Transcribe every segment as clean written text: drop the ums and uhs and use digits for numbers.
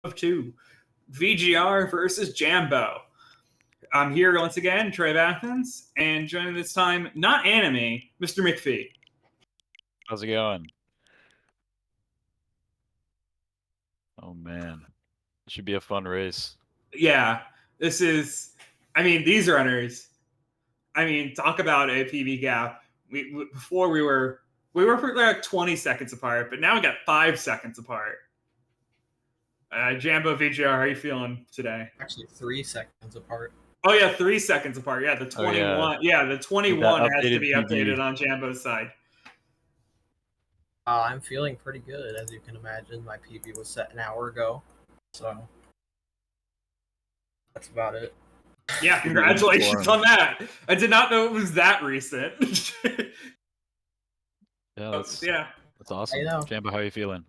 of two, VGR versus Jambo. I'm here once again, Trey Athens, and joining this time, not anime, Mr. McPhee. How's it going? Oh man, it should be a fun race. Yeah, this is. I mean, these runners. I mean, talk about a PB gap. Before we were like 20 seconds apart, but now we got 5 seconds apart. Jambo VGR, how are you feeling today? Actually, 3 seconds apart. Oh yeah, 3 seconds apart. Yeah, the 21. Yeah, the 21 has to be updated on Jambo's side. I'm feeling pretty good, as you can imagine. My PB was set an hour ago, so that's about it. Yeah, congratulations on that. I did not know it was that recent. Yeah, that's awesome. Jambo, how are you feeling?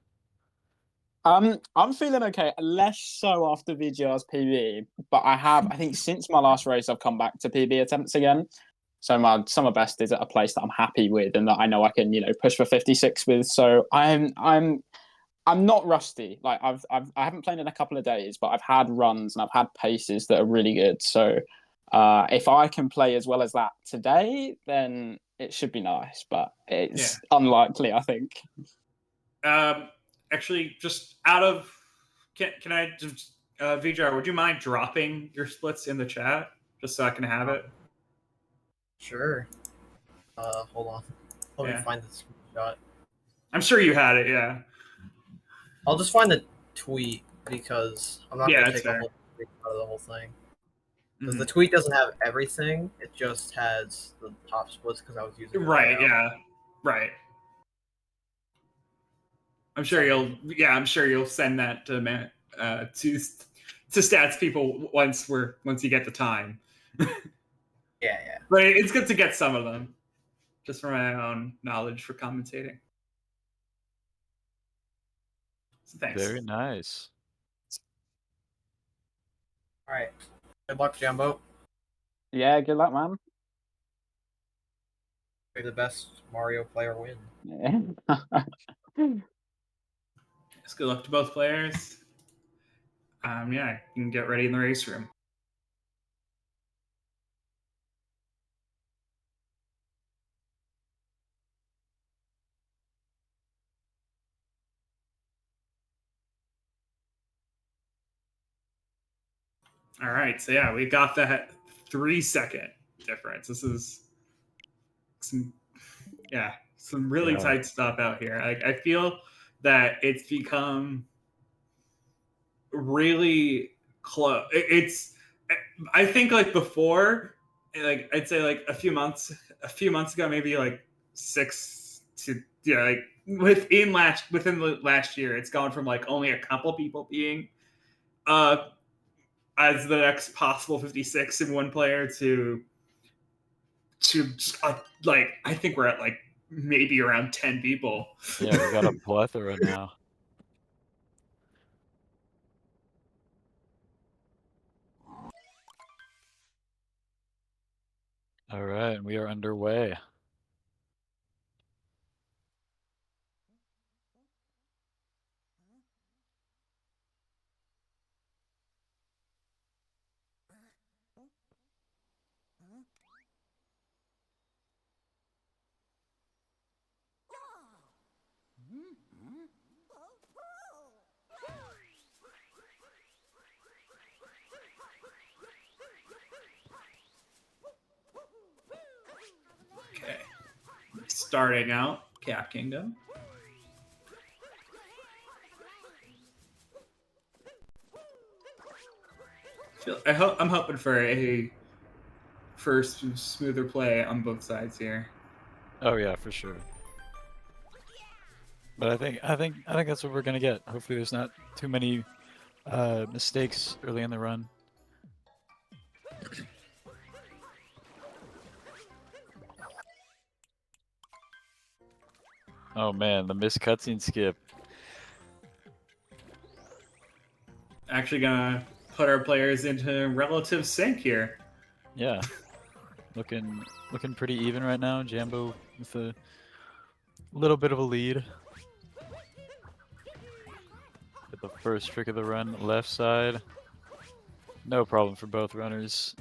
I'm feeling okay, less so after VGR's PB, but I think since my last race I've come back to PB attempts again. So my summer best is at a place that I'm happy with and that I know I can, push for 56 with. So I'm not rusty. Like I haven't played in a couple of days, but I've had runs and I've had paces that are really good. So if I can play as well as that today, then it should be nice, but it's unlikely, I think. Actually, just out of can I just VGR, would you mind dropping your splits in the chat just so I can have it? Sure. Hold on. Let me find the screenshot. I'm sure you had it, yeah. I'll just find the tweet because I'm not gonna take a whole screenshot of the whole thing. Because the tweet doesn't have everything; it just has the top splits because I was using. Right. I'm sure you'll send that to stats people once you get the time. Yeah. But it's good to get some of them, just for my own knowledge for commentating. So thanks. Very nice. All right. Good luck, Jambo. Yeah, good luck, man. May the best Mario player win. Yeah. Good luck to both players. You can get ready in the race room. All right, so we got that 3-second difference. This is some really tight stuff out here. I feel that it's become really close. I think like before, like I'd say like a few months ago, maybe like 6 to within the last year, it's gone from like only a couple people being as the next possible 56 in one player to like I think we're at like maybe around 10 people. Yeah, we got a plethora now. All right, we are underway. Okay. Starting out, Cap Kingdom. I'm hoping for a first smoother play on both sides here. Oh yeah, for sure. But I think that's what we're gonna get. Hopefully, there's not too many mistakes early in the run. Oh man, the missed cutscene skip. Actually gonna put our players into relative sync here. Yeah. Looking pretty even right now. Jambo with a little bit of a lead. But the first trick of the run, left side. No problem for both runners.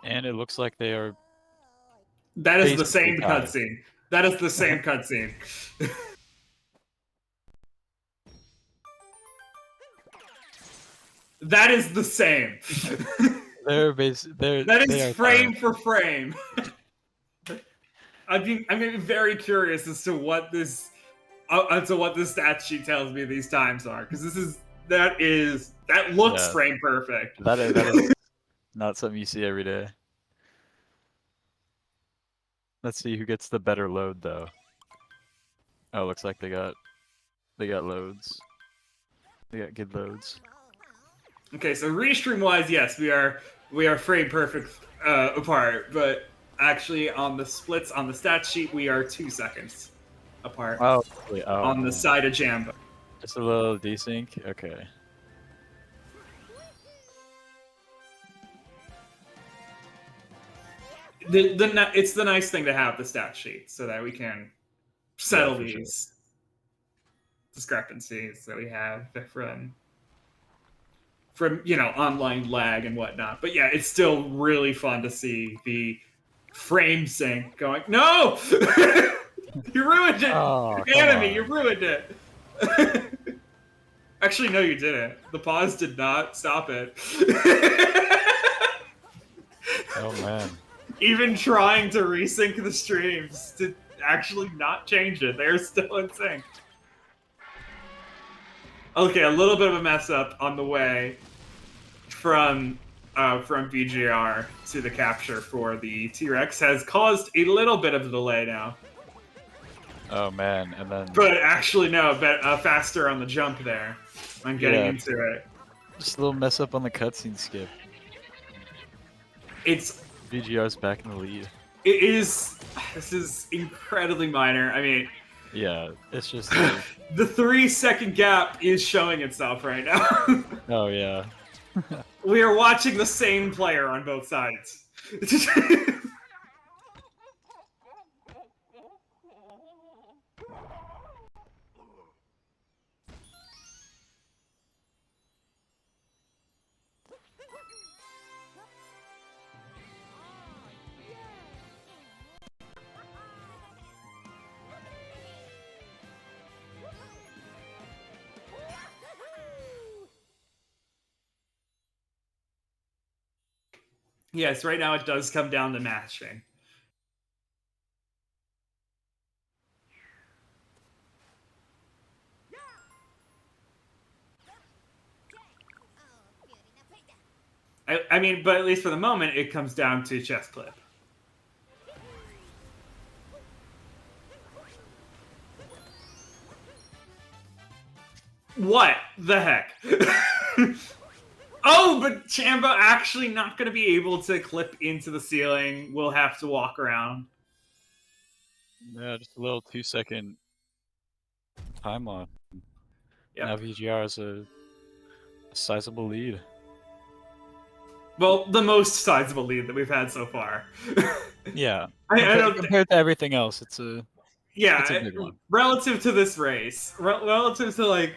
And it looks like they are. That is the basically same tied. cutscene. That is the same cutscene. That is the same. That is frame for frame. I'm gonna be very curious as to what this stat sheet tells me these times are, because that looks frame perfect. That is not something you see every day. Let's see who gets the better load though. Oh, looks like they got loads. They got good loads. Okay, so restream wise, yes, we are frame perfect apart, but actually on the splits on the stat sheet we are 2 seconds apart. Oh, on the side of Jambo. Just a little desync. Okay. It's the nice thing to have the stat sheet so that we can settle these discrepancies that we have from online lag and whatnot. But yeah, it's still really fun to see the frame sync going. No, you ruined it, enemy! You ruined it. Actually, no, you didn't. The pause did not stop it. Oh man. Even trying to resync the streams to actually not change it, they're still in sync. Okay, a little bit of a mess up on the way from VGR to the capture for the T-Rex has caused a little bit of a delay now. Oh man, and then. But actually, no, faster on the jump there. I'm getting into it. Just a little mess up on the cutscene skip. VGR's back in the lead. It is. This is incredibly minor. I mean. Yeah, it's just. The 3-second gap is showing itself right now. Oh yeah. We are watching the same player on both sides. Yes, right now it does come down to matching. I mean, but at least for the moment, it comes down to chest clip. What the heck? Oh, but Jambo actually not going to be able to clip into the ceiling. We'll have to walk around. Yeah, just a little 2-second time on. Yep. Now VGR has a sizable lead. Well, the most sizable lead that we've had so far. Yeah. I don't compared to everything else, it's a big one. Relative to this race, relative to like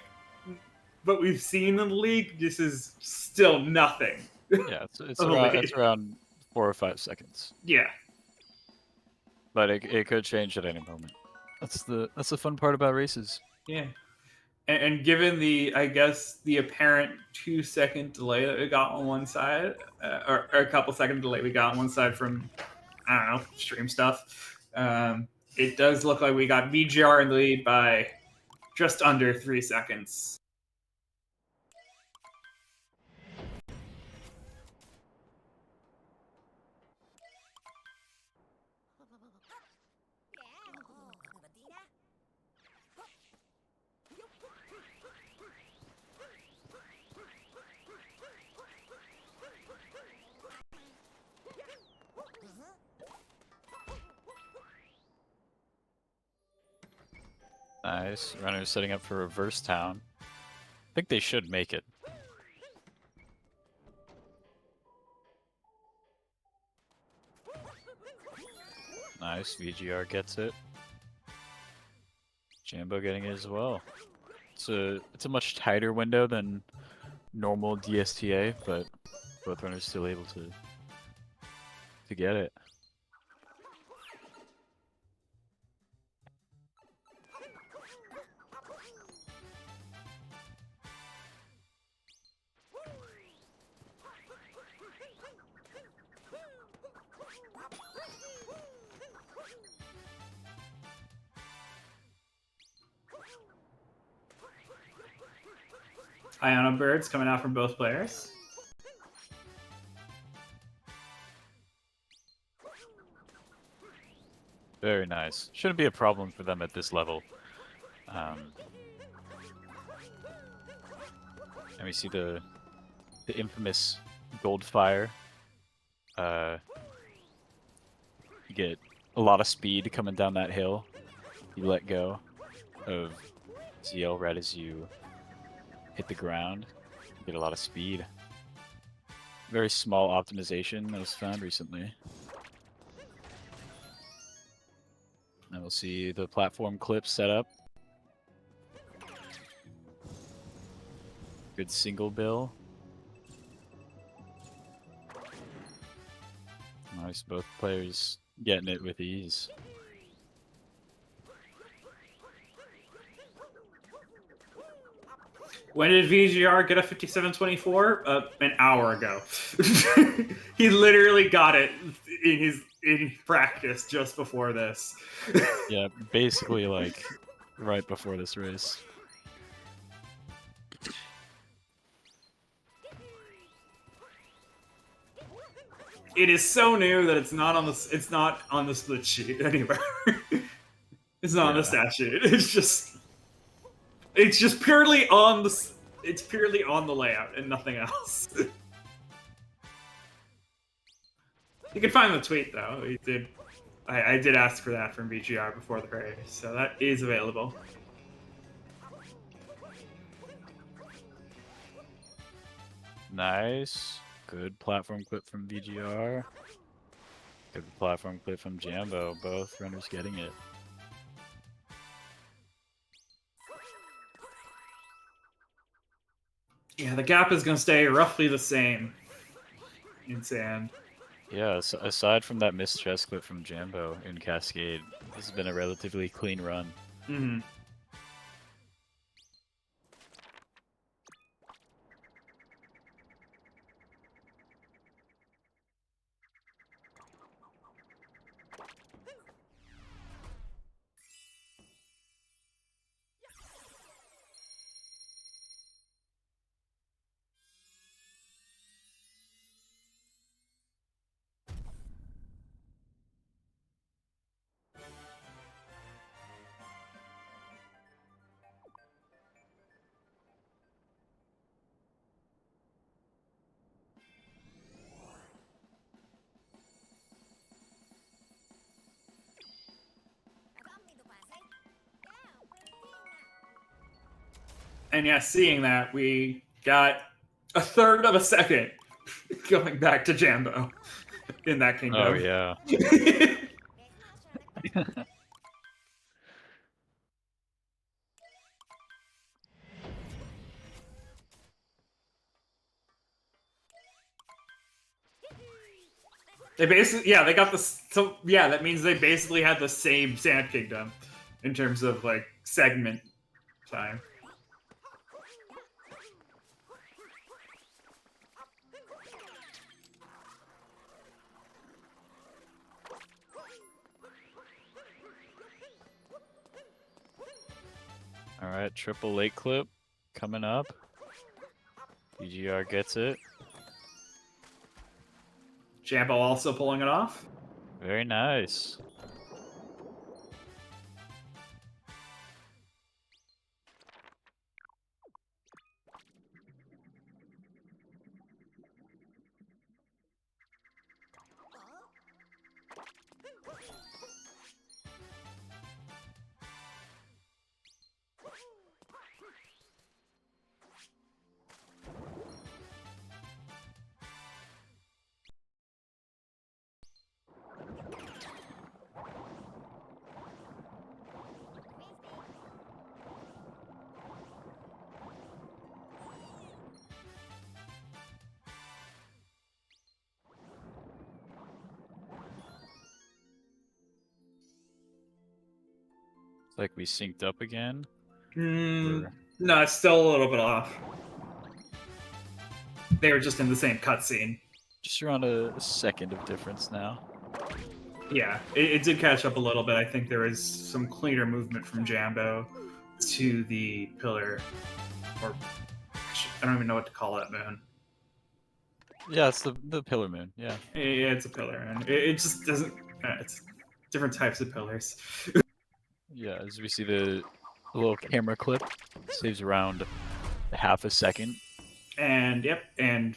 what we've seen in the league, this is still nothing. Yeah, it's around 4 or 5 seconds. Yeah. But it could change at any moment. That's the fun part about races. Yeah. And given the apparent 2-second delay that we got on one side, or a couple second delay we got on one side from, I don't know, stream stuff, it does look like we got VGR in the lead by just under 3 seconds. Nice. Runners setting up for reverse town. I think they should make it. Nice. VGR gets it. Jambo getting it as well. It's a much tighter window than normal DSTA, but both runners still able to get it. Iona birds coming out from both players. Very nice. Shouldn't be a problem for them at this level. And we see the infamous gold fire. You get a lot of speed coming down that hill. You let go of ZL right as you hit the ground. You get a lot of speed. Very small optimization that was found recently. And we'll see the platform clip set up. Good single bill. Nice, both players getting it with ease. When did VGR get a 5724? An hour ago. He literally got it in practice just before this. Yeah, basically like right before this race. It is so new that it's not on the split sheet anywhere. It's not on the stat sheet. It's just purely on the layout and nothing else. You can find the tweet though. I did ask for that from VGR before the race, so that is available. Nice. Good platform clip from VGR. Good platform clip from Jambo. Both runners getting it. Yeah, the gap is going to stay roughly the same in sand. Yeah, so aside from that missed chess clip from Jambo in Cascade, this has been a relatively clean run. Mm-hmm. And yeah, seeing that, we got a third of a second going back to Jambo in that kingdom. Oh, yeah. They basically, yeah, they got the, so yeah, that means they basically had the same Sand Kingdom in terms of like segment time. All right, triple late clip coming up. VGR gets it. Jambo also pulling it off. Very nice. Like we synced up again. No, it's still a little bit off. They were just in the same cutscene. Just around a second of difference now. Yeah, it did catch up a little bit. I think there was some cleaner movement from Jambo to the pillar, or I don't even know what to call that moon. Yeah, it's the pillar moon. Yeah. Yeah, it's a pillar, and it just doesn't. It's different types of pillars. Yeah, as we see the little camera clip, saves around half a second. And yep, and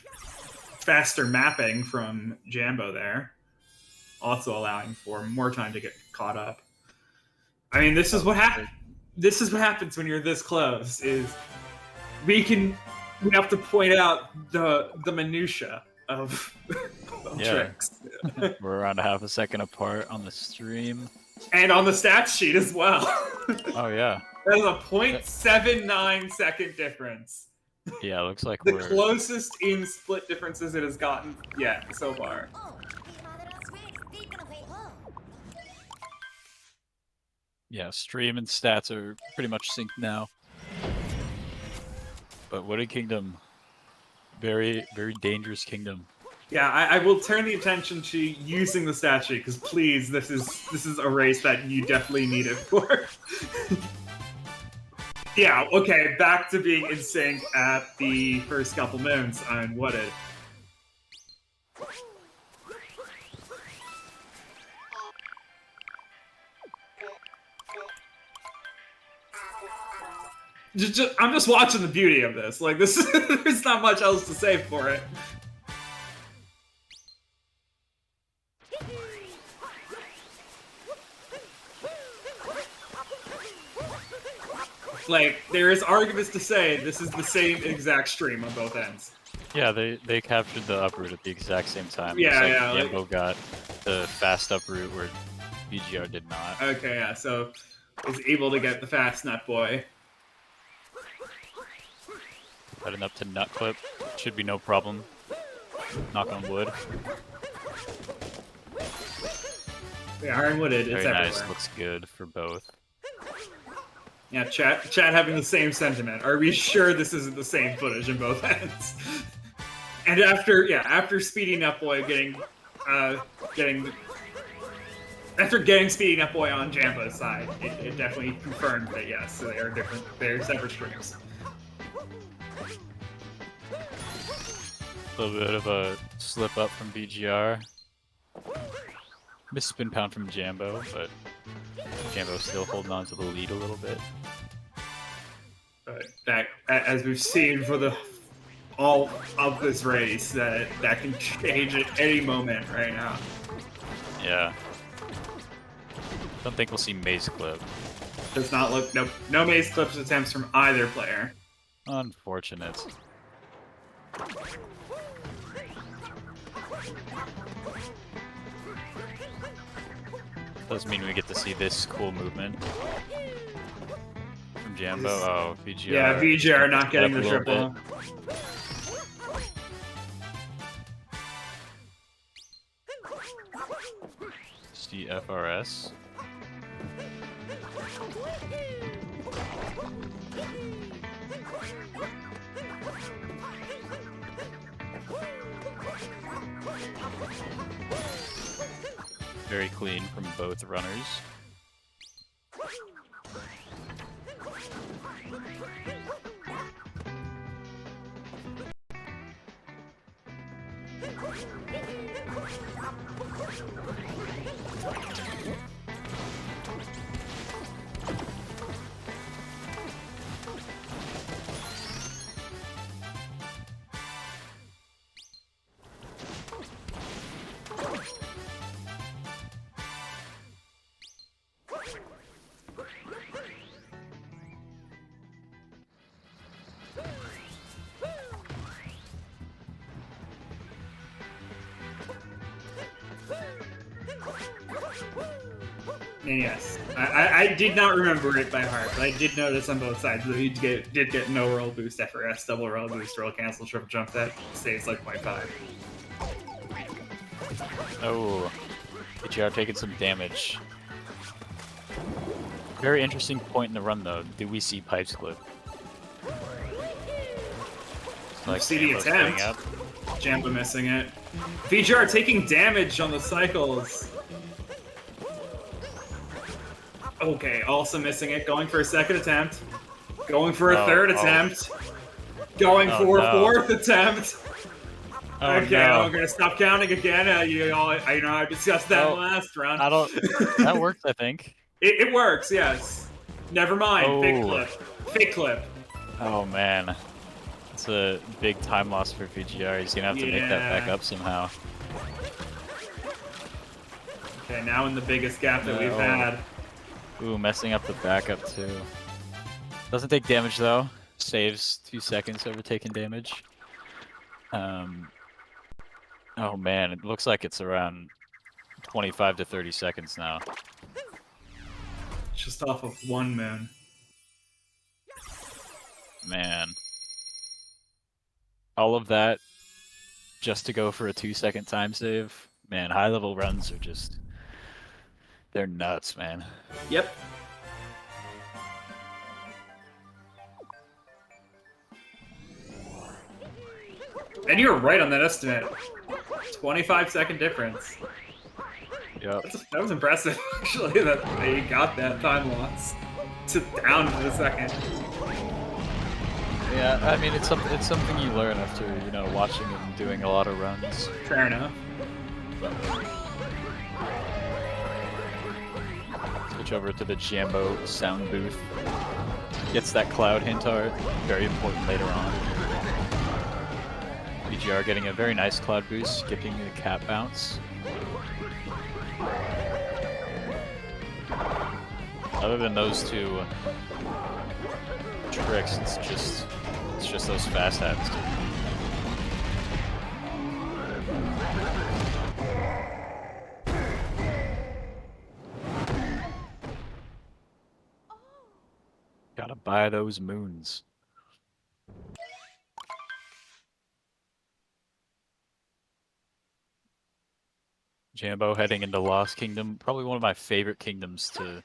faster mapping from Jambo there, also allowing for more time to get caught up. I mean, this is what happens. This is what happens when you're this close. Is we have to point out the minutia of tricks. We're around a half a second apart on the stream. And on the stats sheet as well. Oh yeah. That is a 0.79 second difference. Yeah, it looks like the we're closest in split differences it has gotten yet so far. Yeah, stream and stats are pretty much synced now. But what a kingdom. Very, very dangerous kingdom. Yeah, I will turn the attention to using the stat sheet, because please, this is a race that you definitely need it for. Yeah, okay, back to being in sync at the first couple moons on Wooded. I'm just watching the beauty of this. Like, this, there's not much else to say for it. Like, there is arguments to say this is the same exact stream on both ends. Yeah, they captured the uproot at the exact same time. Yeah, yeah. Jambo got the fast uproot where VGR did not. Okay, yeah, so is able to get the fast nut boy. Heading up to nut clip. Should be no problem. Knock on wood. Yeah, ironwooded, it's Very everywhere. nice, looks good for both. Yeah, chat having the same sentiment. Are we sure this isn't the same footage in both ends? And after speeding up boy after getting speeding up boy on Jambo's side, it definitely confirmed that yes, they are different. They're separate streams. A little bit of a slip up from VGR. Missed spin pound from Jambo, but Jambo still holding on to the lead a little bit. But that, as we've seen for all of this race, that can change at any moment right now. Yeah. Don't think we'll see maze clip. Does not look no maze clips attempts from either player. Unfortunate. Does mean we get to see this cool movement from Jambo. Oh, VGR. Yeah, VGR not getting the triple. CFRS. Very clean from both runners. Yes, I did not remember it by heart, but I did notice on both sides that he did get no roll boost FRS, double roll boost, roll cancel, triple jump that saves like 0.5. Oh, VGR taking some damage. Very interesting point in the run, though. Do we see Pipes clip? Like See the Jambo staying attempt. up. Jambo missing it. VGR taking damage on the cycles. Okay, also missing it. Going for a second attempt. Going for a third attempt. Going for a fourth attempt. Oh, Okay, no. I'm gonna stop counting again. I discussed that in the last round. That works, I think. It works, yes. Never mind. Fake Oh. clip. Fake clip. Oh man, it's a big time loss for VGR. He's gonna have to make that back up somehow. Okay, now in the biggest gap that we've had. Ooh, messing up the backup too. Doesn't take damage though. Saves 2 seconds over taking damage. Oh man, it looks like it's around 25 to 30 seconds now. Just off of one moon. Man. All of that just to go for a 2-second time save. Man, high level runs are just... they're nuts, man. Yep. And you were right on that estimate. 25-second difference. Yep. That was impressive, actually, that they got that time loss to down to the second. Yeah, I mean, it's something you learn after, you know, watching and doing a lot of runs. Fair enough. Switch over to the Jambo sound booth. Gets that cloud hint art, very important later on. VGR getting a very nice cloud boost, skipping the cap bounce. Other than those two tricks, it's just those fast hats. Gotta buy those moons. Jambo heading into Lost Kingdom, probably one of my favorite kingdoms to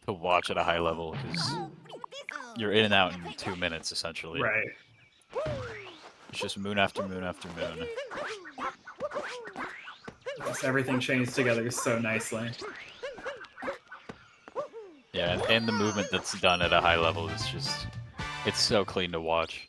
watch at a high level, because you're in and out in 2 minutes essentially. Right. It's just moon after moon after moon. Just everything chains together so nicely. Yeah, and the movement that's done at a high level is just, it's so clean to watch.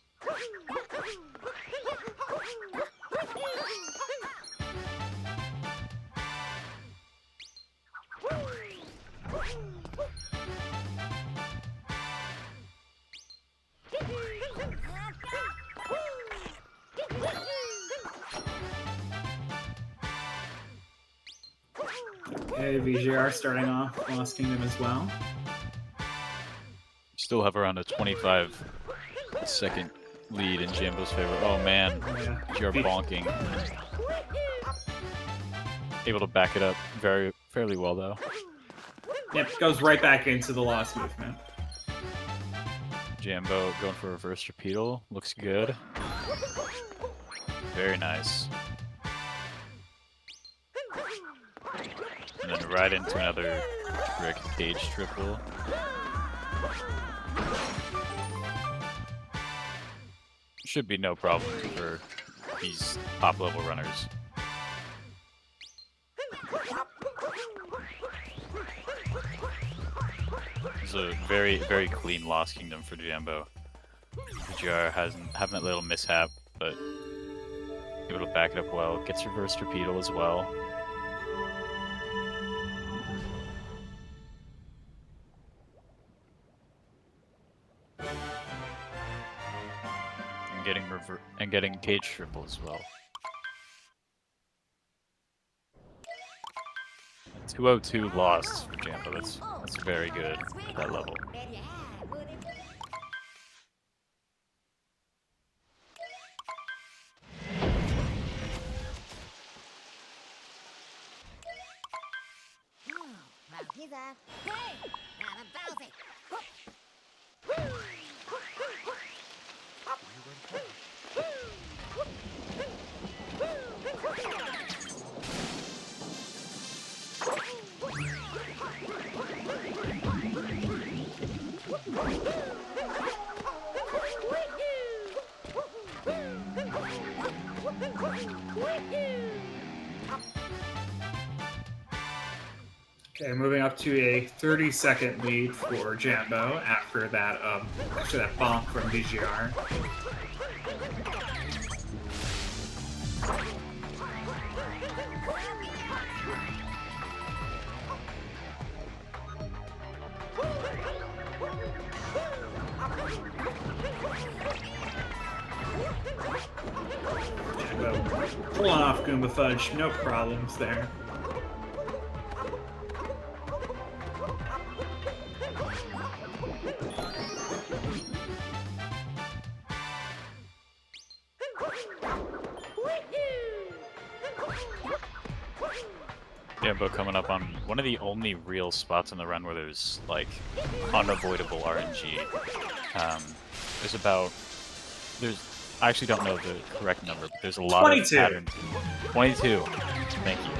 Okay, VGR starting off Lost Kingdom as well. Still have around a 25-second lead in Jambo's favor. Oh man, Yeah. you're bonking. Able to back it up fairly well though. Yep, goes right back into the Lost movement. Jambo going for a reverse repeatal, looks good. Very nice. And then right into another trick cage triple. Should be no problem for these top level runners. It's a very, very clean Lost Kingdom for Jambo. VGR having that little mishap, but able to back it up well. Gets reverse repeatal as well. And getting cage triple as well. 202 lost for Jambo. That's very good at that level. Okay, moving up to a 30-second lead for Jambo after that bonk from VGR. Jambo pulling off Goomba Fudge, no problems there. Jambo coming up on one of the only real spots in the run where there's like unavoidable RNG. I actually don't know the correct number, but there's a lot 22. of patterns. 22. Thank you.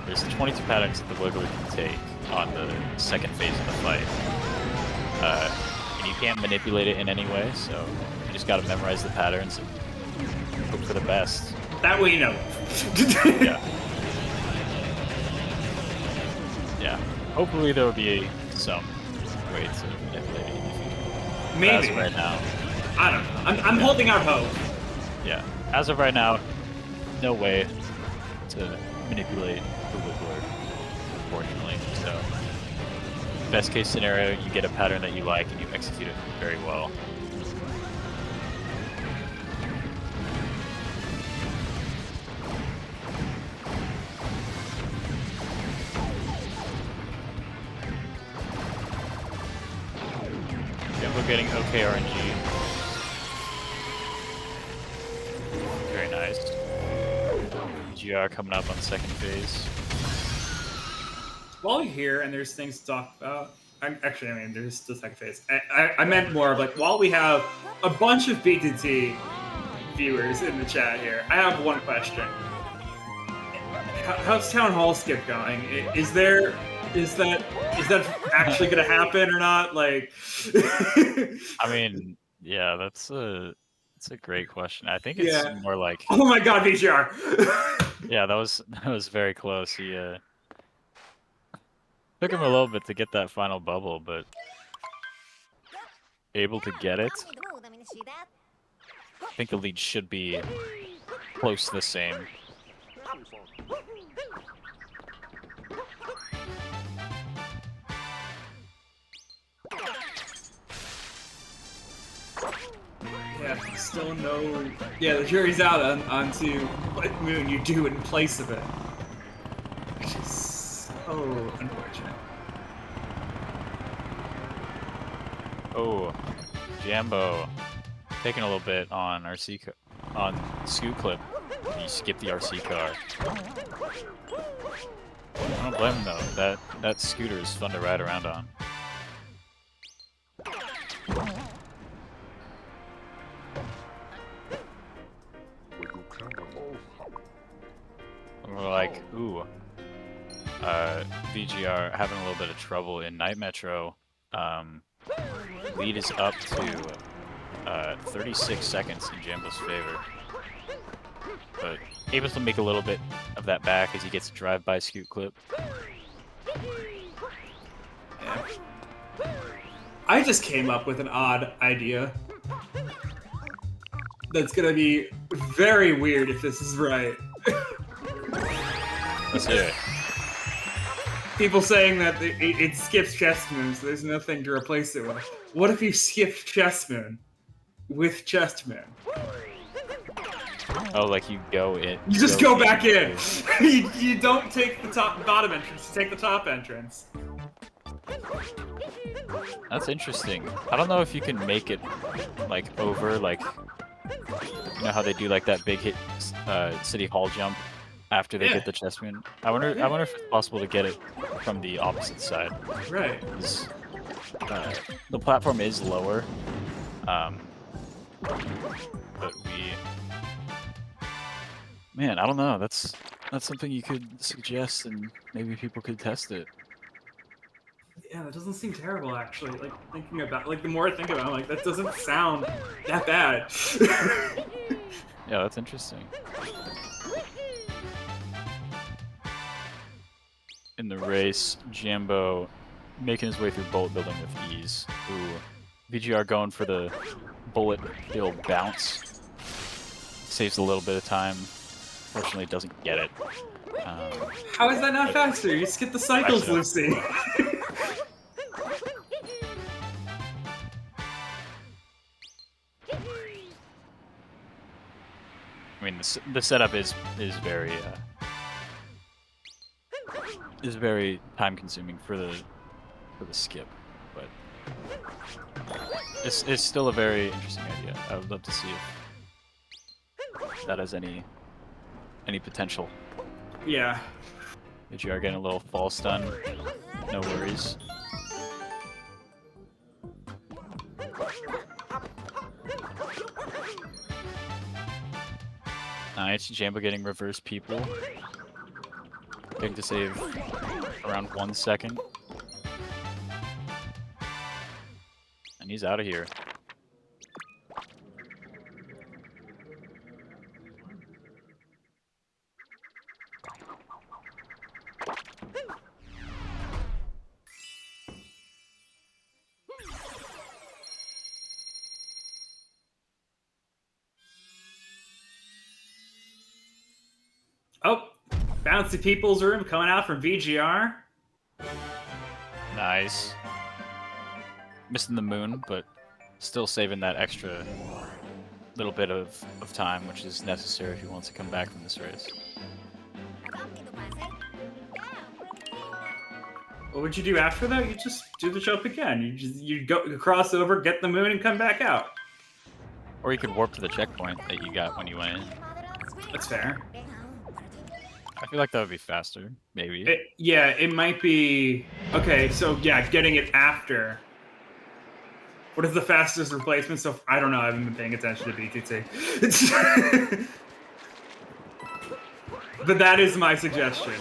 There's 22 patterns that the Wiggler can take on the second phase of the fight. And you can't manipulate it in any way, so you just gotta memorize the patterns and hope for the best. That we know. Yeah. Yeah. Hopefully there will be some way to manipulate it in the future. Maybe. As of right now. I don't know. I'm holding out hope. Yeah. As of right now, no way to manipulate the Wiggler, unfortunately. So, best case scenario, you get a pattern that you like and you execute it very well. We're getting okay RNG. Very nice. VGR coming up on second phase. While you're here and there's things to talk about, there's the second phase. I meant more of like, while we have a bunch of BTT viewers in the chat here, I have one question. How's Town Hall skip going? Is that actually gonna happen or not? Like, I mean, yeah, that's a great question. I think it's more like, oh my god, VGR. Yeah, that was very close. He took him a little bit to get that final bubble, but able to get it. I think the lead should be close to the same. Yeah, still no. Yeah, the jury's out onto what Moon you do in place of it, which is so unfortunate. Oh, Jambo taking a little bit on on Scoot Clip. He skipped the RC car. I don't blame him though. That scooter is fun to ride around on. We're like, ooh, VGR having a little bit of trouble in Night Metro. Lead is up to 36 seconds in Jambo's favor. But able to make a little bit of that back as he gets a drive-by Scoot Clip. Yeah. I just came up with an odd idea. That's gonna be very weird if this is right. Let's hear it. People saying that it skips Chest Moon, so there's nothing to replace it with. What if you skipped Chest Moon with Chest Moon? Oh, like you go in. You just go back in. You don't take the bottom entrance. You take the top entrance. That's interesting. I don't know if you can make it like over, like, you know how they do like that big hit City Hall jump after they get the Chest Moon. I wonder if it's possible to get it from the opposite side. Right. The platform is lower, but man, I don't know. That's something you could suggest, and maybe people could test it. Yeah, that doesn't seem terrible, actually. Like, thinking about, like, the more I think about it, I'm like, that doesn't sound that bad. Yeah, that's interesting. In the race. Jambo making his way through bullet building with ease. Ooh, VGR going for the bullet build bounce. Saves a little bit of time. Fortunately, doesn't get it. How is that not faster? You just get the cycles, Lucy. I mean, the setup is very time consuming for the skip, but it's still a very interesting idea. I would love to see if that has any potential. Yeah. VGR getting a little fall stun. No worries. Nice. Jambo getting reverse people. Getting to save around 1 second. And he's out of here. Oh, Bouncy People's Room coming out from VGR. Nice. Missing the moon, but still saving that extra little bit of time, which is necessary if he wants to come back from this race. What would you do after that? You just do the jump again. You go cross over, get the moon, and come back out. Or you could warp to the checkpoint that you got when you went in. That's fair. I feel like that would be faster, maybe. Yeah, it might be... Okay, so yeah, getting it after. What is the fastest replacement? So I don't know, I haven't been paying attention to BTT. But that is my suggestion.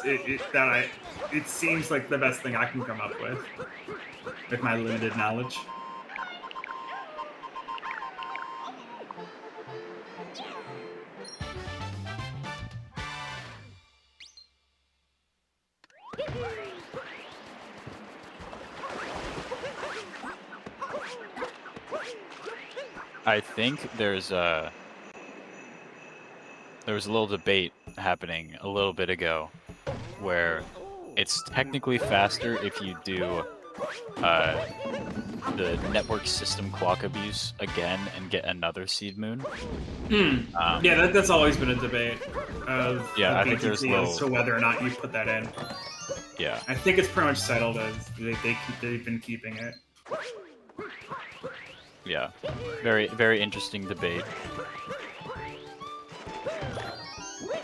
It seems like the best thing I can come up with my limited knowledge. I think there was a little debate happening a little bit ago where it's technically faster if you do the network system clock abuse again and get another seed moon. Yeah, that's always been a debate of I think there's as to whether or not you put that in. Yeah, I think it's pretty much settled as they've been keeping it. Yeah, very, very interesting debate.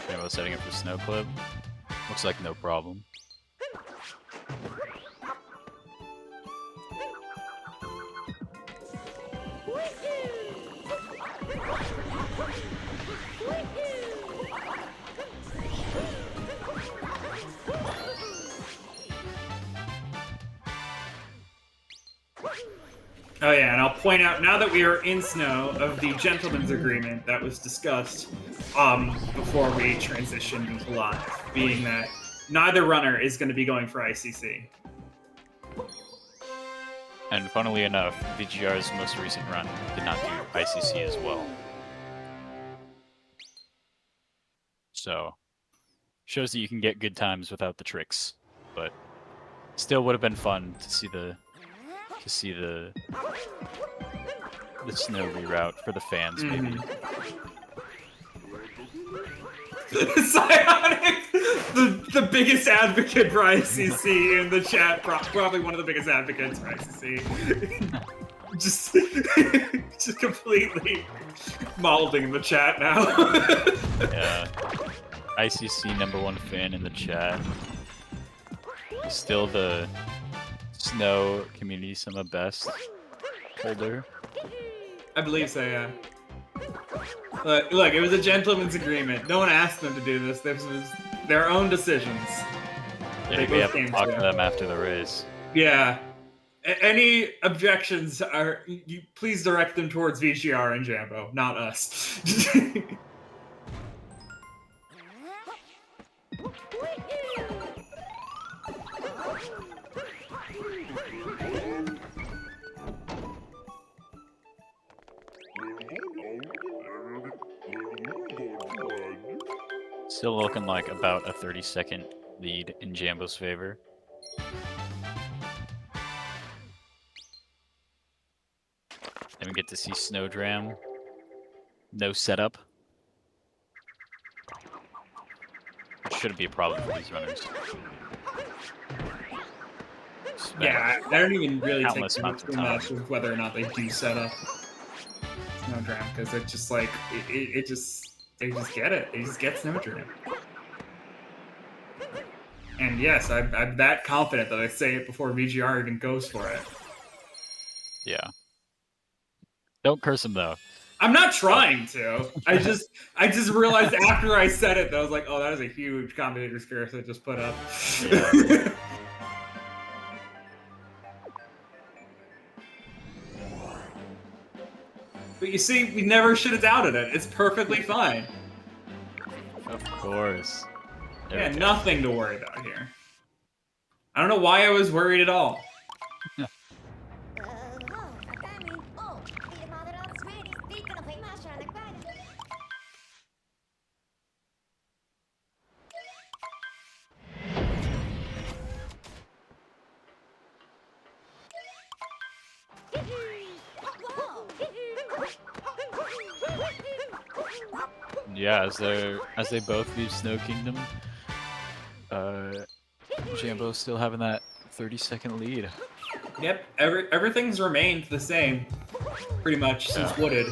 Jambo setting up for snow clip. Looks like no problem. Oh yeah, and I'll point out, now that we are in snow, of the gentleman's agreement that was discussed before we transitioned into live, being that neither runner is going to be going for ICC. And funnily enough, VGR's most recent run did not do ICC as well. So, shows that you can get good times without the tricks, but still would have been fun to see the snow reroute for the fans, maybe. Psionic, the biggest advocate for ICC in the chat, probably one of the biggest advocates for ICC. just completely mauling the chat now. Yeah, ICC #1 fan in the chat. Still the Snow Community Summer Best holder. I believe so, yeah. Look, it was a gentleman's agreement. No one asked them to do this. This was their own decisions. Yeah, we have to talk to them after the race. Yeah. Any objections you please direct them towards VGR and Jambo, not us. Still looking like about a 30-second lead in Jambo's favor. Then we get to see Snowdram. No setup. Which shouldn't be a problem for these runners. Yeah, I don't even really take Countless amounts of too time. much with whether or not they do set up Snowdram, because it's just like they just get it. They just get Snowdram. And yes, I'm that confident that I say it before VGR even goes for it. Yeah. Don't curse him though. I'm not trying to. I just realized after I said it that I was like, oh, that is a huge commentator's curse I just put up. Yeah. But you see, we never should have doubted it. It's perfectly fine. Of course. There Yeah, we go. nothing to worry about here. I don't know why I was worried at all. Yeah, as they both leave Snow Kingdom, Jambo's still having that 30-second lead. Yep, everything's remained the same, pretty much, since Yeah. Wooded.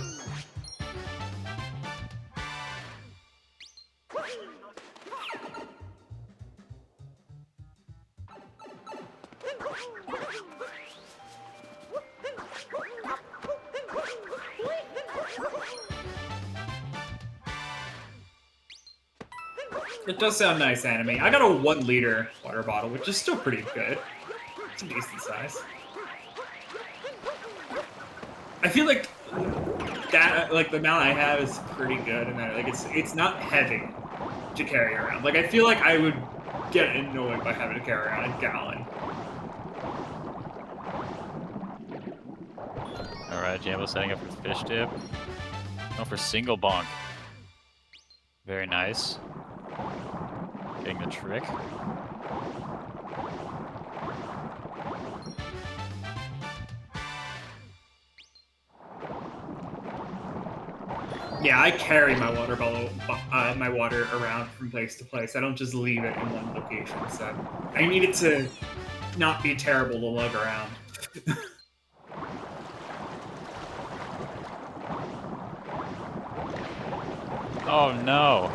It does sound nice, anime. I got a 1 liter water bottle, which is still pretty good. It's a decent size. I feel like that, like the amount I have is pretty good, and that, like it's not heavy to carry around. Like I feel like I would get annoyed by having to carry around a gallon. All right, Jambo setting up for fish dip. Going for single bonk. Very nice. Getting the trick. Yeah, I carry my water bottle, my water around from place to place. I don't just leave it in one location. So I need it to not be terrible to lug around. Oh no!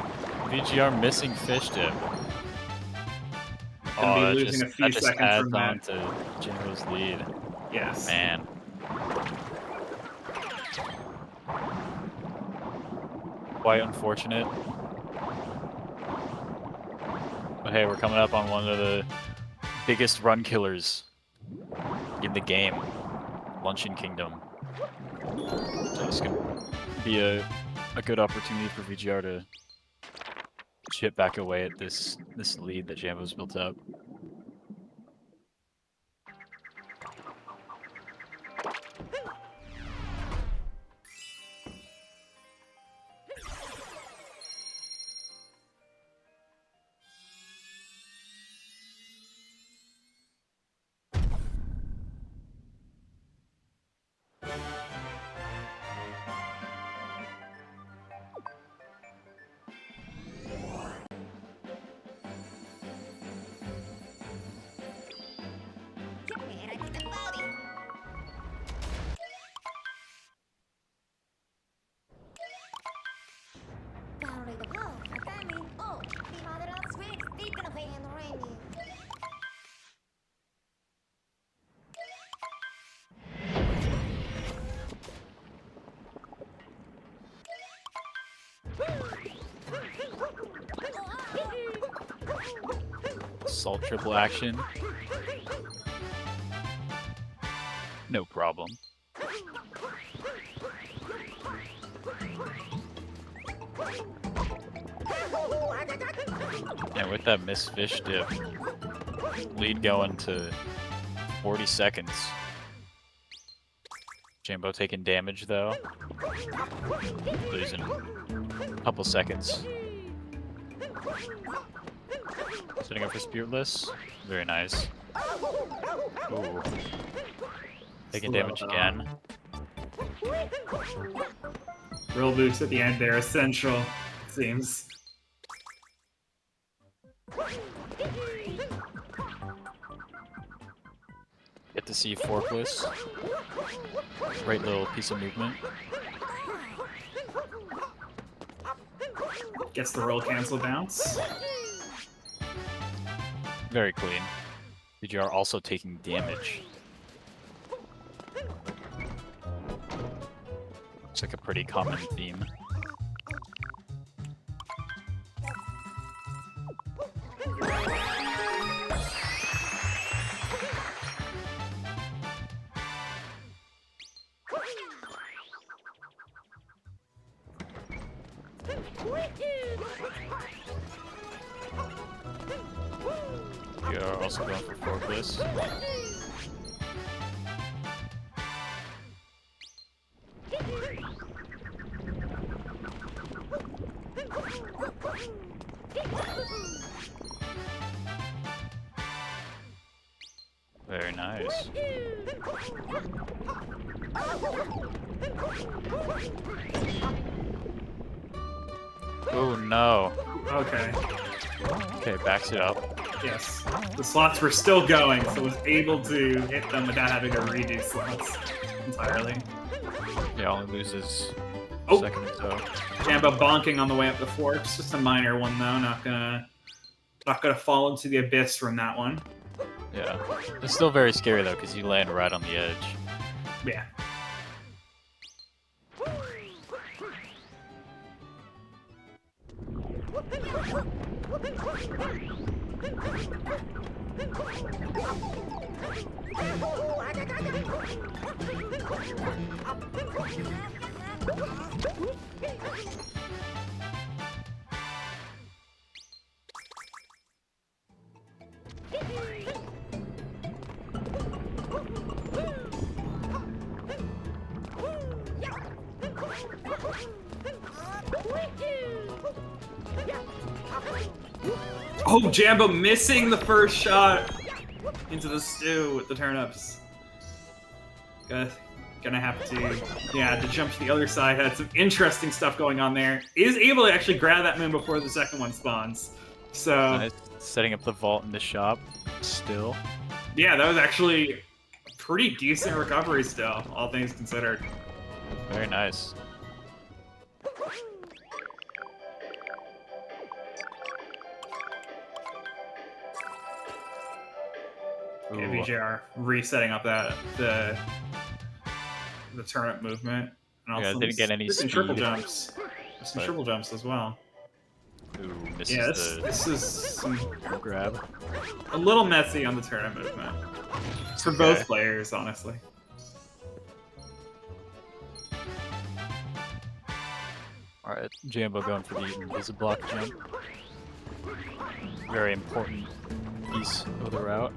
VGR missing fish dip. Gonna be Oh, losing a few that just seconds adds from on that. to Jambo's lead. Yes. Man. Quite unfortunate. But hey, we're coming up on one of the biggest run killers in the game. Luncheon Kingdom. So this could be a good opportunity for VGR to chip back away at this lead that Jambo's built up. Salt triple action. No problem. And with that missed fish dip, lead going to 40 seconds. Jambo taking damage though. Losing a couple seconds. Setting up for Spiritless. Very nice. Ooh. Taking damage again. Real boost at the end there, essential, it seems. Get to see Forkless. Great little piece of movement. Gets the roll cancel bounce. Very clean. VGR also taking damage. Looks like a pretty common theme. We are also going for Forkless. Very nice. Oh no. Okay. Okay, backs it up. Yes. The slots were still going, so was able to hit them without having to redo slots entirely. Yeah, only loses Oh. second or so. Jambo bonking on the way up the forks. Just a minor one though. Not gonna fall into the abyss from that one. Yeah. It's still very scary though, because you land right on the edge. Yeah. Oh, Jambo missing the first shot into the stew with the turnips. Gonna have to jump to the other side. Had some interesting stuff going on there. Is able to actually grab that moon before the second one spawns. So Nice. Setting up the vault in the shop still. yeah, that was actually a pretty decent recovery still, all things considered. Very nice. Okay, Ooh. VGR resetting up the turnip movement. And Yeah, also didn't get any some triple speed, jumps. Some but- triple jumps as well. Ooh, misses Yeah, the this is some, grab. a little messy on the turnip movement. For both players, honestly. Alright, Jambo going for the Invisiblock jump. Very important piece of the route.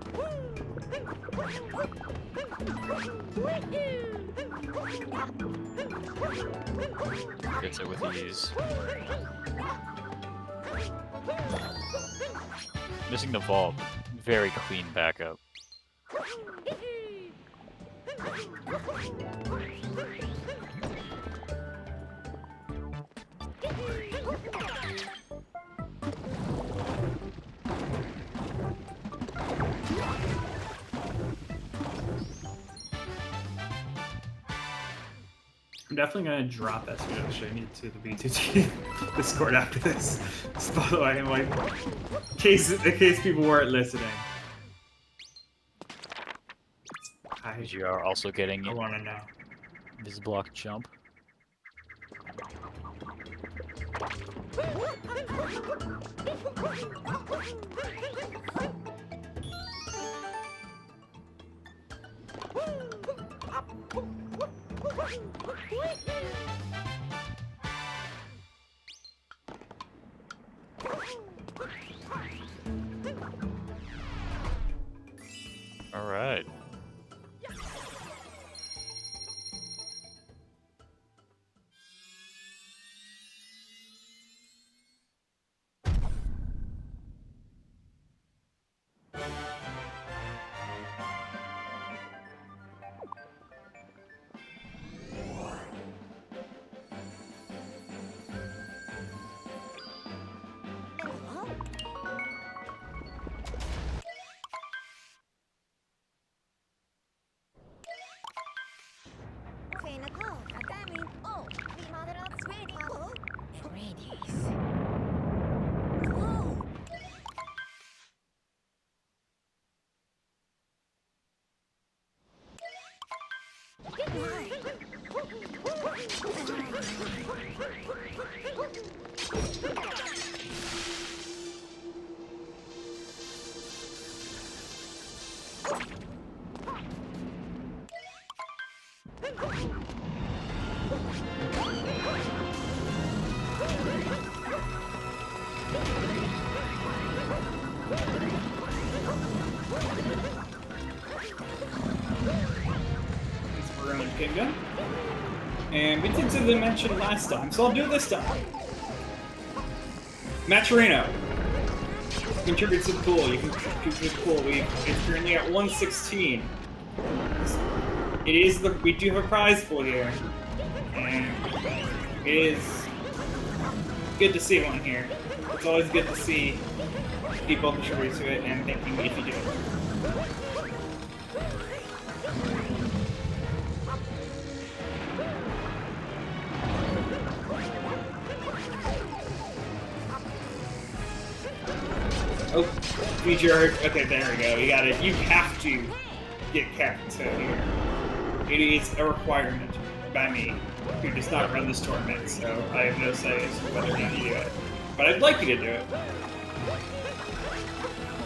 Gets it with ease. Missing the vault. Very clean backup. I'm definitely gonna drop that speed actually. I need to the B2T Discord after this. Just by the way, in case people weren't listening. VGR also getting I wanna know. Invisiblock jump. Alright. Kingdom. And we did do the mention last time, so I'll do it this time. Maturino contributes to the pool. You can contribute to the pool. It's currently at 116. We do have a prize for you, and it is good to see one here. It's always good to see people contribute to it and thanking me if you do it. Oh, VGR. Okay, there we go. You got it. You have to get Captain here. It is a requirement by me, who does not run this tournament, so I have no say as to whether or not you do it. But I'd like you to do it.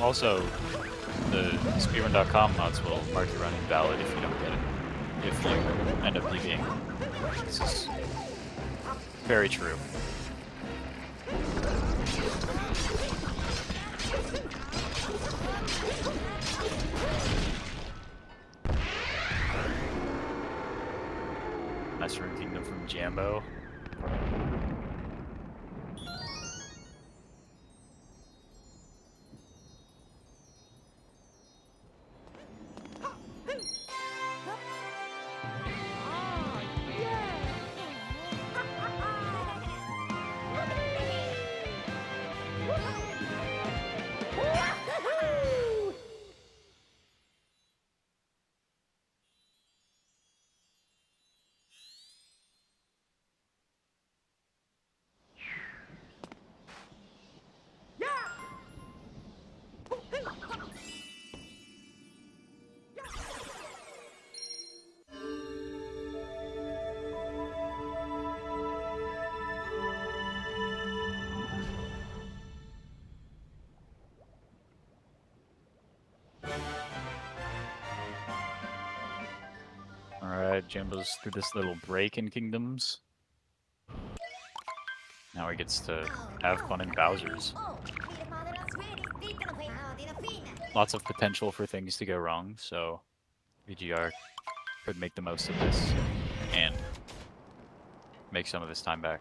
Also, the speedrun.com mods will mark your run invalid if you don't get it. If you end up PBing. This is very true. Nice Rune Kingdom from Jambo. Alright, Jambo's through this little break in Kingdoms. Now he gets to have fun in Bowser's. Lots of potential for things to go wrong, so VGR could make the most of this and make some of his time back.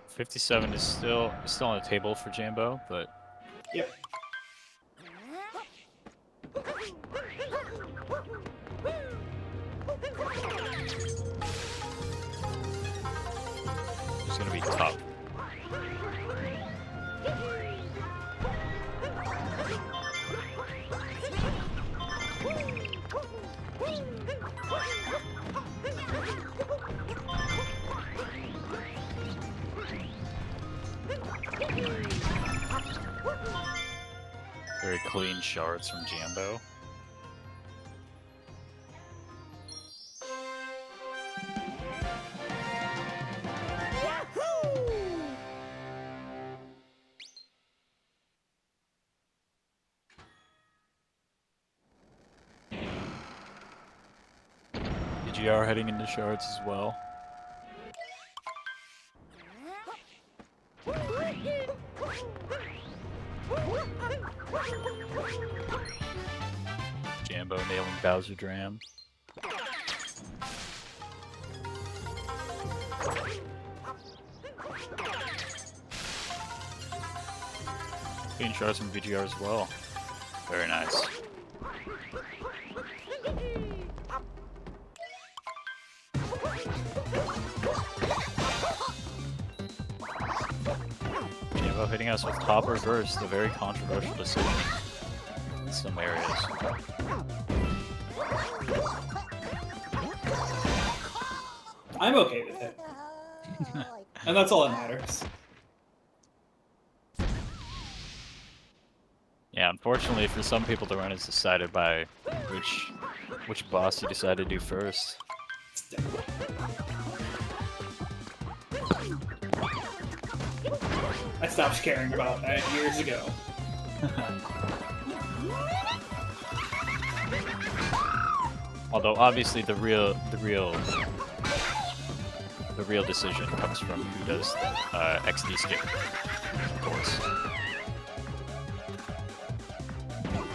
57 is still on the table for Jambo, but yep. It's gonna be tough. Very clean shards from Jambo. VGR heading into shards as well. Jambo nailing Bowser Dram. Clean shards from VGR as well. Very nice. Jambo hitting us with top reverse, the very controversial decision in some areas. I'm okay with it. And that's all that matters. Yeah, unfortunately for some people the run is decided by which boss you decide to do first. I stopped caring about that years ago. Although obviously the real decision comes from who does XD skip, of course.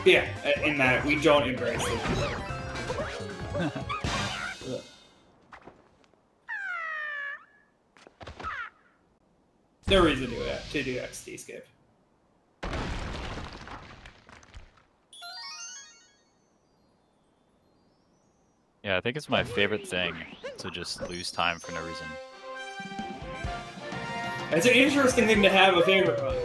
Yeah, in that we don't embrace it. No reason to do XD skip. Yeah, I think it's my favorite thing to just lose time for no reason. It's an interesting thing to have a favorite one.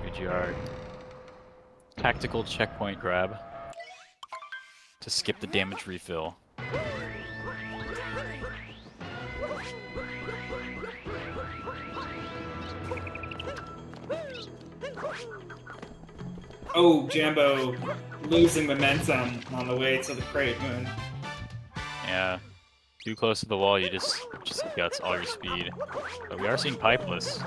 VGR tactical checkpoint grab to skip the damage refill. Oh, Jambo losing momentum on the way to the Crate Moon. Yeah, too close to the wall, you just guts all your speed. But we are seeing Pipeless.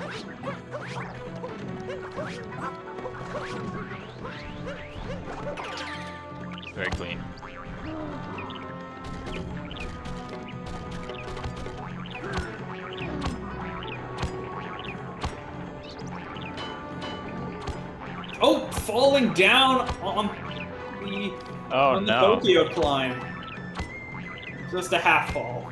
Very clean. Oh, falling down on the no. Tokyo climb. Just a half fall.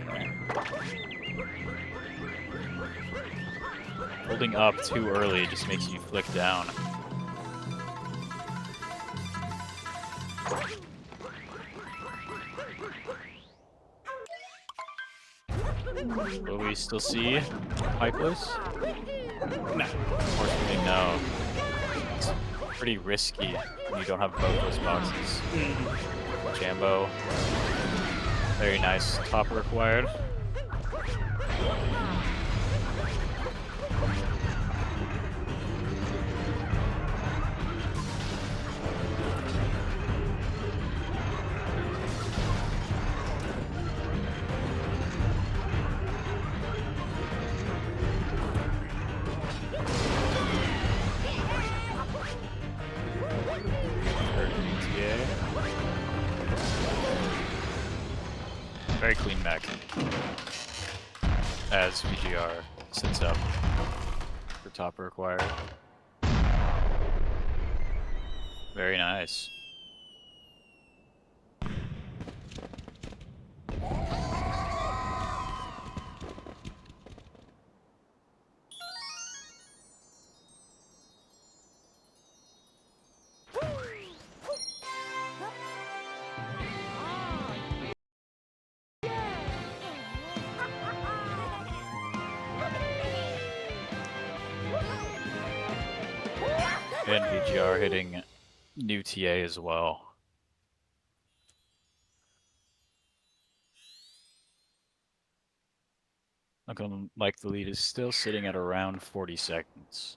Holding up too early just makes you flick down. Will we still see Pipeless? No. Unfortunately, no. It's pretty risky when you don't have both those boxes. Jambo. Very nice. Top required. Very clean mech as VGR sets up for top required. Very nice. And VGR hitting new TA as well. Looking like the lead is still sitting at around 40 seconds.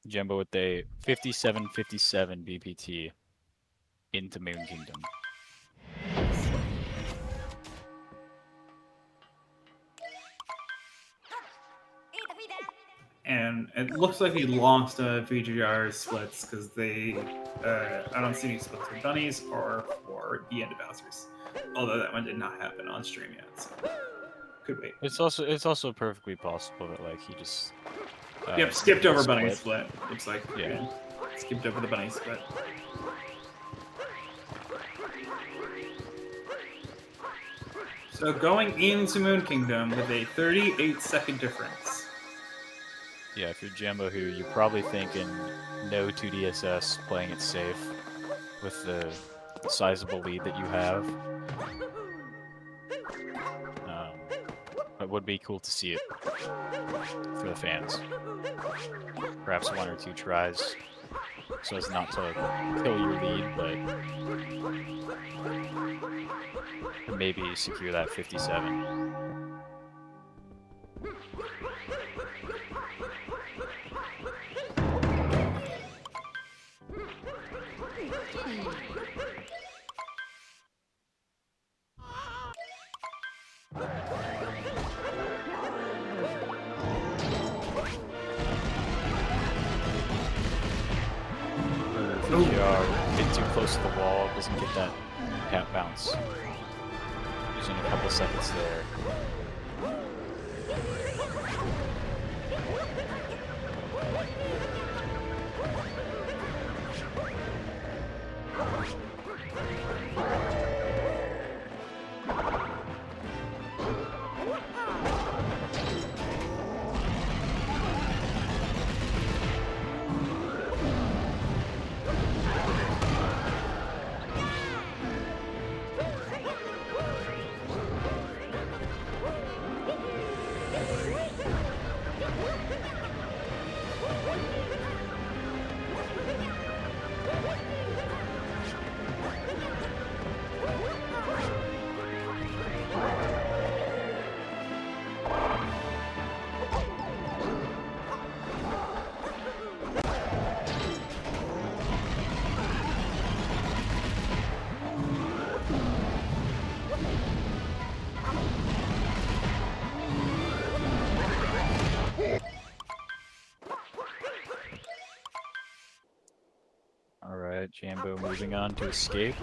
Jambo with a 57-57 BPT into Moon Kingdom. And it looks like he lost VGR splits because they, I don't see any splits for bunnies or for the end of Bowser's. Although that one did not happen on stream yet, so could wait. It's also perfectly possible that like he just Yep, skipped over split. bunny split. Looks like Yeah. skipped over the bunny split. So going into Moon Kingdom with a 38-second difference. Yeah, if you're Jambo here, you're probably thinking no 2DSS, playing it safe with the sizable lead that you have. It would be cool to see it for the fans. Perhaps 1 or 2 tries so as not to kill your lead, but maybe secure that 57. VGR, get too close to the wall, doesn't get that tap bounce. Losing a couple seconds there. Alright, Jambo moving on to escape.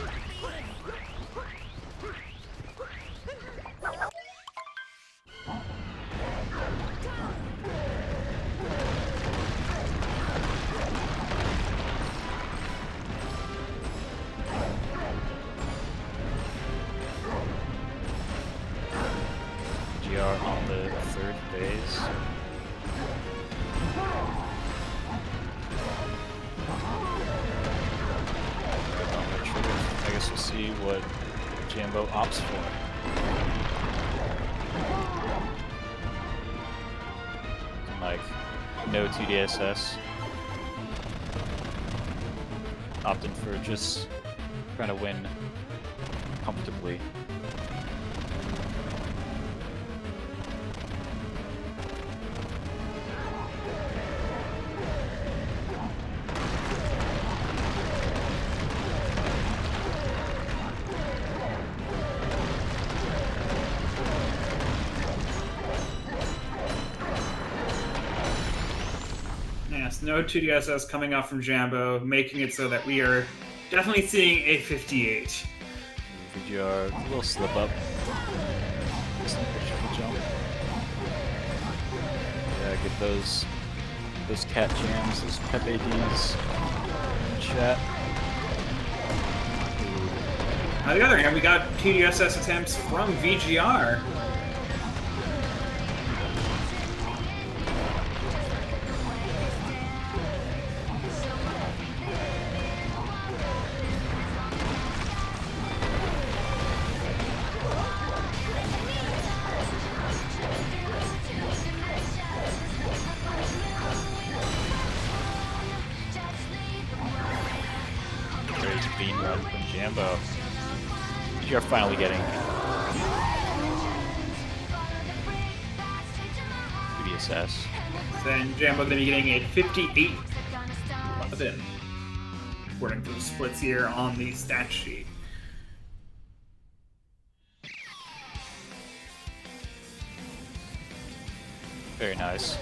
VGR on the 3rd phase. I guess we'll see what Jambo opts for. Like, no 2DSS. Opting for just trying to win comfortably. Yes, no 2DSS coming off from Jambo, making it so that we are definitely seeing a 58. VGR, a little slip up. Jump. Yeah, get those cat jams, those pep ADs. Chat. On the other hand, we got 2DSS attempts from VGR. Bean run from Jambo. You're finally getting 2DSS. Then Jambo going to be getting a 58 11, according to the splits here on the stat sheet. Very nice.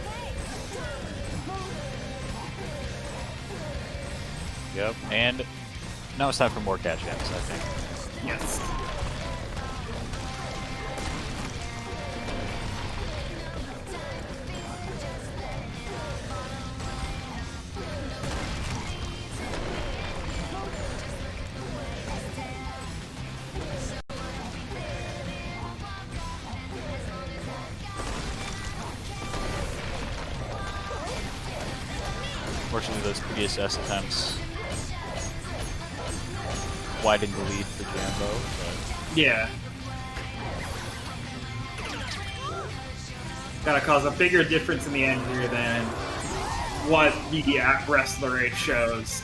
Yep, and now it's time for more catch jams, I think. Yes. Unfortunately, those PSS attempts widened the lead for Jambo, but Yeah. Gotta cause a bigger difference in the end here than what the rest of the race shows.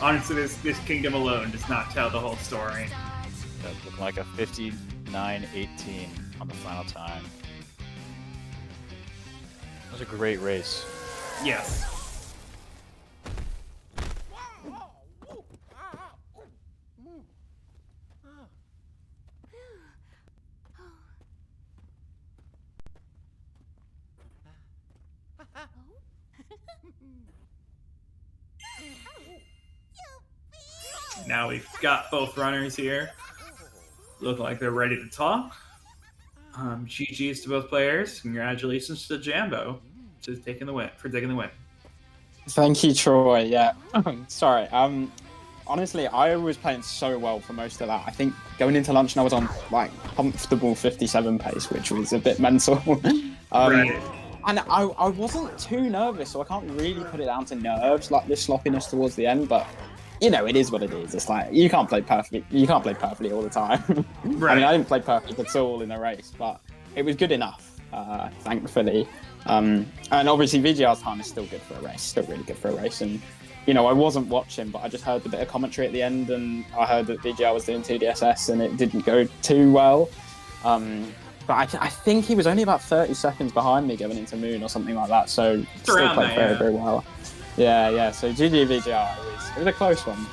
Honestly, this kingdom alone does not tell the whole story. that looked like a 59-18 on the final time. It was a great race. Yes. Now we've got both runners here. Look like they're ready to talk. GG's to both players. Congratulations to Jambo for taking the win. Thank you, Troy. Yeah. Sorry. Honestly, I was playing so well for most of that. I think going into lunch, I was on like comfortable 57 pace, which was a bit mental. Right. And I wasn't too nervous, so I can't really put it down to nerves, like this sloppiness towards the end. But you know, it is what it is. It's like you can't play perfectly. You can't play perfectly all the time. Right. I mean, I didn't play perfect at all in the race, but it was good enough, thankfully. And obviously, VGR's time is still good for a race. Still really good for a race. And you know, I wasn't watching, but I just heard a bit of commentary at the end, and I heard that VGR was doing 2DSS, and it didn't go too well. But I think he was only about 30 seconds behind me going into Moon or something like that, so still played very, very well. Yeah, so GG VGR, it was a close one.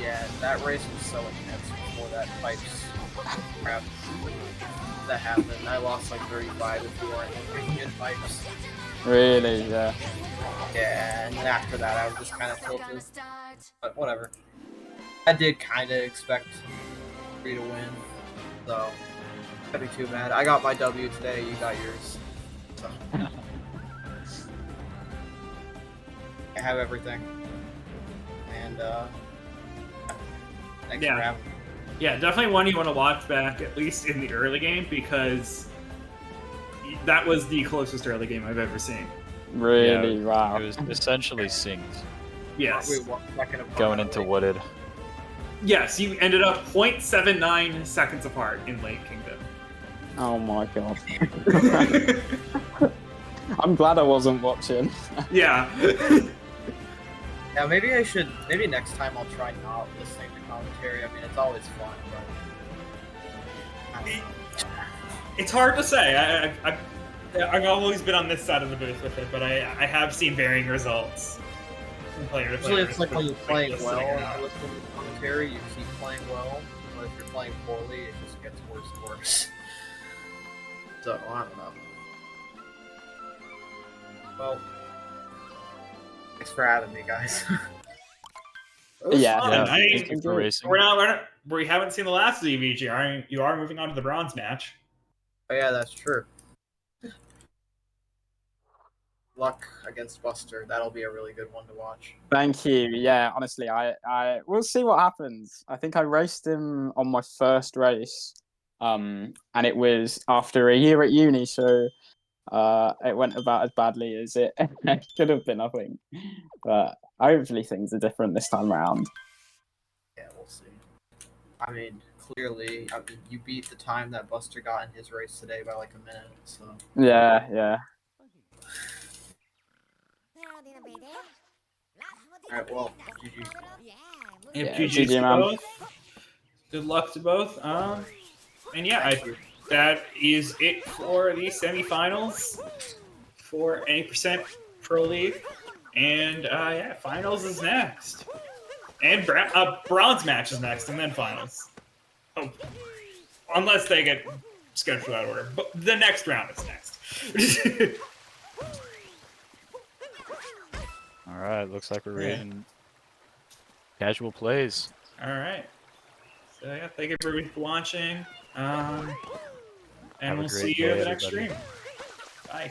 Yeah, that race was so intense before that pipes crap that happened. I lost like 35 if you weren't bringing in pipes. Really, yeah. Yeah, and then after that I was just kind of tilted, but whatever. I did kind of expect 3 to win, so that'd be too bad. I got my W today, you got yours. So. I have everything. And thanks for having me. Yeah, definitely one you want to watch back, at least in the early game, because that was the closest early game I've ever seen. Really, Yeah, wow. It was essentially synced Yes. Wait, 1 second apart. going into Wooded. Yes, you ended up 0.79 seconds apart in Late Kingdom. Oh my god. I'm glad I wasn't watching. Yeah. Yeah, maybe next time I'll try not listening to commentary. I mean, it's always fun, but I don't know. It's hard to say. I've always been on this side of the booth with it, but I have seen varying results from player to player. Usually it's like when you're playing well and you listen to the commentary, you keep playing well, but if you're playing poorly, it just gets worse and worse. So, I don't know. Well, thanks for having me, guys. Yeah, fun. Yeah, I mean, thank you for racing. We haven't seen the last of the VGR. You are moving on to the bronze match. Oh yeah, that's true. Luck against Buster. That'll be a really good one to watch. Thank you. Yeah, honestly, I we'll see what happens. I think I raced him on my first race, and it was after a year at uni, so it went about as badly as it should have been, I think. But hopefully things are different this time around. Yeah, we'll see. I mean, clearly, you beat the time that Buster got in his race today by like a minute, so. Yeah. Alright, well, GG. If Yeah, GG's GG, to man. both. Good luck to both. And yeah, that is it for the semifinals for Any Pro League. And yeah, finals is next. And bronze match is next, and then finals. Oh, unless they get scheduled out of order. But the next round is next. All right, looks like we're ready. Casual plays. All right. So yeah, thank you for watching. And we'll see you in the next stream. Bye.